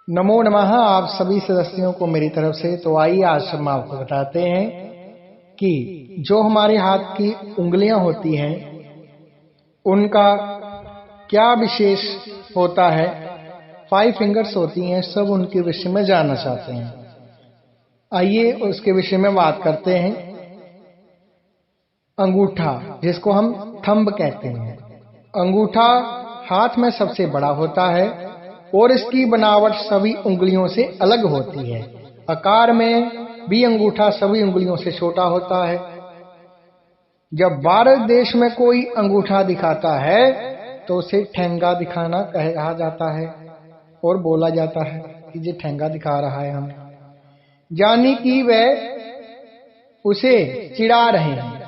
नमो नमः आप सभी सदस्यों को मेरी तरफ से। तो आइए आज हम आपको बताते हैं कि जो हमारे हाथ की उंगलियां होती हैं उनका क्या विशेष होता है। 5 फिंगर्स होती हैं, सब उनके विषय में जानना चाहते हैं। आइए उसके विषय में बात करते हैं। अंगूठा, जिसको हम थंब कहते हैं। अंगूठा हाथ में सबसे बड़ा होता है और इसकी बनावट सभी उंगलियों से अलग होती है। आकार में भी अंगूठा सभी उंगलियों से छोटा होता है। जब भारत देश में कोई अंगूठा दिखाता है तो उसे ठेंगा दिखाना कहा जाता है और बोला जाता है कि ये ठेंगा दिखा रहा है हमें, यानी कि वह उसे चिढ़ा रहे हैं।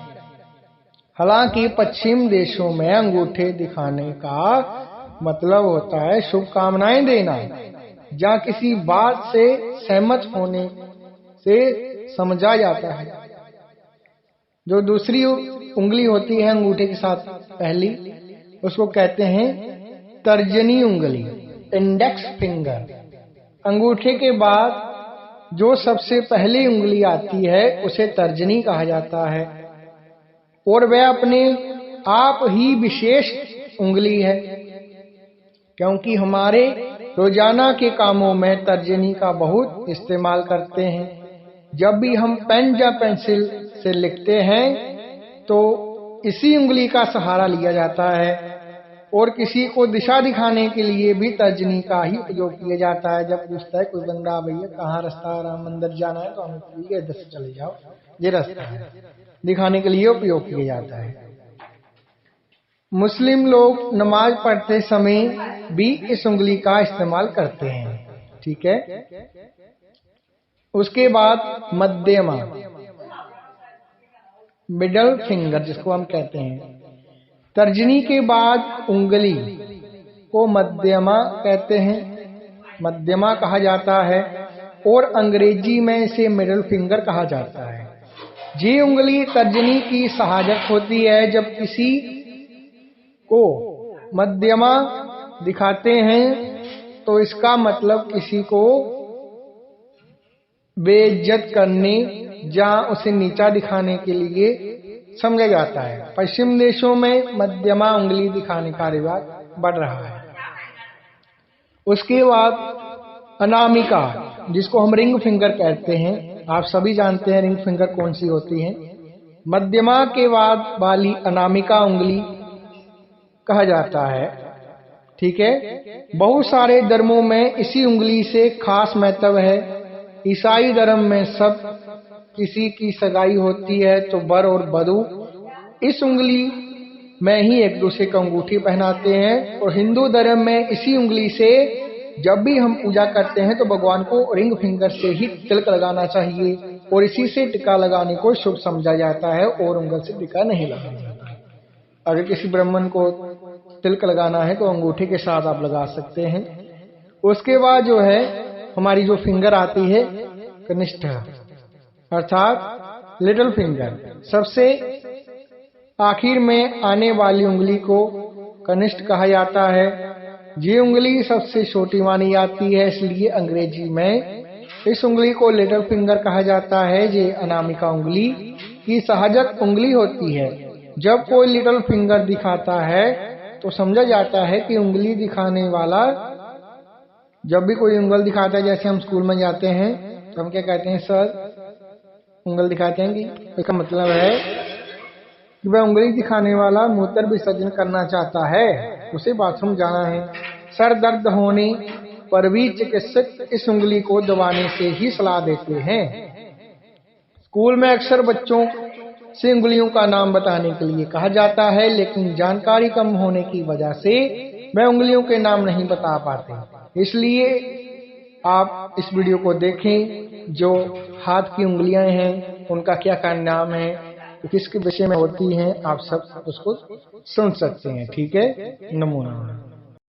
हालांकि पश्चिम देशों में अंगूठे दिखाने का मतलब होता है शुभकामनाएं देना या किसी बात से सहमत होने से समझा जाता है। जो दूसरी उंगली होती है अंगूठे के साथ पहली, उसको कहते हैं तर्जनी उंगली, इंडेक्स फिंगर। अंगूठे के बाद जो सबसे पहली उंगली आती है उसे तर्जनी कहा जाता है और वह अपने आप ही विशेष उंगली है, क्योंकि हमारे रोजाना के कामों में तर्जनी का बहुत इस्तेमाल करते हैं। जब भी हम पेन या पेंसिल से लिखते हैं तो इसी उंगली का सहारा लिया जाता है और किसी को दिशा दिखाने के लिए भी तर्जनी का ही उपयोग किया जाता है। जब पूछता है कोई बंदा, भैया कहाँ रास्ता, राम मंदिर जाना है, तो हमें भैया इधर से चले जाओ, ये रास्ता है, दिखाने के लिए उपयोग किया जाता है। मुस्लिम लोग नमाज पढ़ते समय भी इस उंगली का इस्तेमाल करते हैं। ठीक है। उसके बाद मध्यमा, मिडल फिंगर जिसको हम कहते हैं। तर्जनी के बाद उंगली को मध्यमा कहते हैं, मध्यमा कहा जाता है और अंग्रेजी में इसे मिडिल फिंगर कहा जाता है। ये उंगली तर्जनी की सहायक होती है। जब किसी को मध्यमा दिखाते हैं तो इसका मतलब किसी को बेइज्जत करने या उसे नीचा दिखाने के लिए समझा जाता है। पश्चिम देशों में मध्यमा उंगली दिखाने का रिवाज बढ़ रहा है। उसके बाद अनामिका, जिसको हम रिंग फिंगर कहते हैं। आप सभी जानते हैं रिंग फिंगर कौन सी होती है। मध्यमा के बाद वाली अनामिका उंगली कहा जाता है। ठीक है। बहुत सारे धर्मों में इसी उंगली से खास महत्व है। ईसाई धर्म में सब किसी की सगाई होती है तो वर और वधू इस उंगली में ही एक दूसरे को अंगूठी पहनाते हैं, और हिंदू धर्म में इसी उंगली से जब भी हम पूजा करते हैं तो भगवान को रिंग फिंगर से ही तिलक लगाना चाहिए और इसी से टिका लगाने को शुभ समझा जाता है और उंगल से टिका नहीं लगाया जाता है। अगर किसी ब्राह्मण को तिलक लगाना है तो अंगूठे के साथ आप लगा सकते हैं। उसके बाद जो है हमारी जो फिंगर आती है कनिष्ठ, अर्थात लिटिल फिंगर, सबसे आखिर में आने वाली उंगली को कनिष्ठ कहा जाता है। ये उंगली सबसे छोटी मानी जाती है, इसलिए अंग्रेजी में इस उंगली को लिटिल फिंगर कहा जाता है। ये अनामिका उंगली की सहायक उंगली होती है। जब कोई लिटिल फिंगर दिखाता है तो समझा जाता है कि उंगली दिखाने वाला, जब भी कोई उंगल दिखाता है, जैसे हम स्कूल में जाते हैं तो हम क्या कहते हैं, सर उंगल दिखाते हैं, कि इसका मतलब है कि वह उंगली दिखाने वाला मूत्र विसर्जन करना चाहता है, उसे बाथरूम जाना है। सर दर्द होने पर भी चिकित्सक इस उंगली को दबाने से ही सलाह देते हैं। स्कूल में अक्सर बच्चों से उंगलियों का नाम बताने के लिए कहा जाता है, लेकिन जानकारी कम होने की वजह से वे उंगलियों के नाम नहीं बता पाते। इसलिए आप इस वीडियो को देखें, जो हाथ की उंगलियां हैं उनका क्या क्या नाम है, किसके विषय में होती हैं, आप सब उसको सुन सकते हैं। ठीक है। नमो नमः।